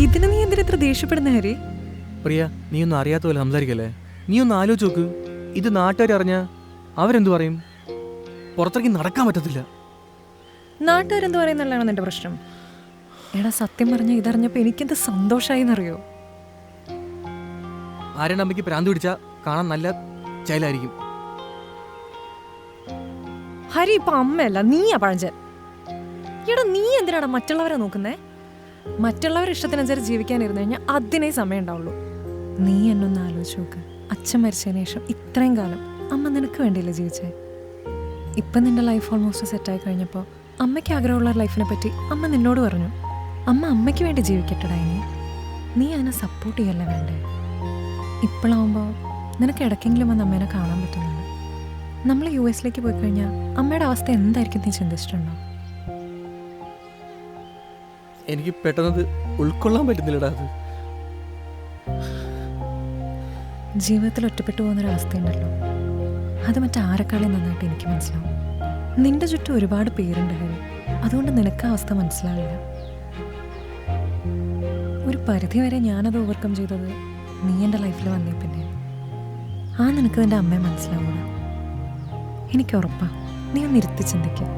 ഇതിന് നീ എന്തിനാ ഇത്ര ദേഷ്യപ്പെടുന്ന ഹരി? പ്രിയ, നീ ഒന്നും അറിയാത്ത പോലെ സംസാരിക്കല്ലേ. നീ ഒന്ന് ആലോചിച്ച് നോക്ക്. ഇത് നാട്ടുകാർ അറിഞ്ഞാ അവരെന്തു പറയും? പുറത്തേക്ക് നടക്കാൻ പറ്റത്തില്ല. നാട്ടുകാരെന്ത് പറയുന്നല്ലാണ് നിന്റെ പ്രശ്നം? എടാ, സത്യം പറഞ്ഞ ഇതറിഞ്ഞപ്പോ എനിക്കെന്ത് സന്തോഷമായി എന്നറിയോ? ആരുടെ അമ്മയ്ക്ക് പ്രാന്ത് പിടിച്ചാ കാണാൻ നല്ല ചൈലായിരിക്കും. ഹരി ഇപ്പൊ അമ്മയല്ല, നീയാ പഴഞ്ചൻ. എടാ, നീ എന്തിനാടാ മറ്റുള്ളവരെ നോക്കുന്നേ? മറ്റുള്ളവരുടെ ഇഷ്ടത്തിനനുസരിച്ച് ജീവിക്കാനിരുന്നു കഴിഞ്ഞാൽ അതിനേ സമയം ഉണ്ടാവുള്ളൂ. നീ എന്നൊന്ന് ആലോചിച്ച് നോക്ക്. അച്ഛൻ മരിച്ചതിന് ശേഷം ഇത്രയും കാലം അമ്മ നിനക്ക് വേണ്ടിയല്ലേ ജീവിച്ചേ? ഇപ്പം നിന്റെ ലൈഫ് ഓൾമോസ്റ്റ് സെറ്റായി കഴിഞ്ഞപ്പോൾ അമ്മയ്ക്ക് ആഗ്രഹമുള്ള ലൈഫിനെ പറ്റി അമ്മ നിന്നോട് പറഞ്ഞു. അമ്മ അമ്മയ്ക്ക് വേണ്ടി ജീവിക്കട്ടെടാ. ഇനി നീ അതിനെ സപ്പോർട്ട് ചെയ്യല്ലേ വേണ്ടേ? ഇപ്പോഴാവുമ്പോൾ നിനക്ക് ഇടയ്ക്കെങ്കിലും വന്ന് അമ്മേനെ കാണാൻ പറ്റുന്നുണ്ട്. നമ്മൾ US പോയി കഴിഞ്ഞാൽ അമ്മയുടെ അവസ്ഥ എന്തായിരിക്കും നീ ചിന്തിച്ചിട്ടുണ്ടോ? എനിക്ക് പെട്ടെന്നത് ഉൾക്കൊള്ളാൻ പറ്റുന്നില്ലടാ. അത് ജീവിതത്തിൽ ഒറ്റപ്പെട്ടു പോകുന്നൊരവസ്ഥയുണ്ടല്ലോ, അത് മറ്റാരെക്കാളും നന്നായിട്ട് എനിക്ക് മനസ്സിലാവും. നിന്റെ ചുറ്റും ഒരുപാട് പേരുണ്ട് ഹരി, അതുകൊണ്ട് നിനക്ക് ആ അവസ്ഥ മനസ്സിലാവില്ല. ഒരു പരിധി വരെ ഞാനത് ഓവർകം ചെയ്തത് നീ എൻ്റെ ലൈഫിൽ വന്നേ പിന്നെ. നിനക്ക് നിൻ്റെ അമ്മയെ മനസ്സിലാവൂല. എനിക്ക് ഉറപ്പാ, നീ ഒന്ന് ഇരുത്തി ചിന്തിക്കും.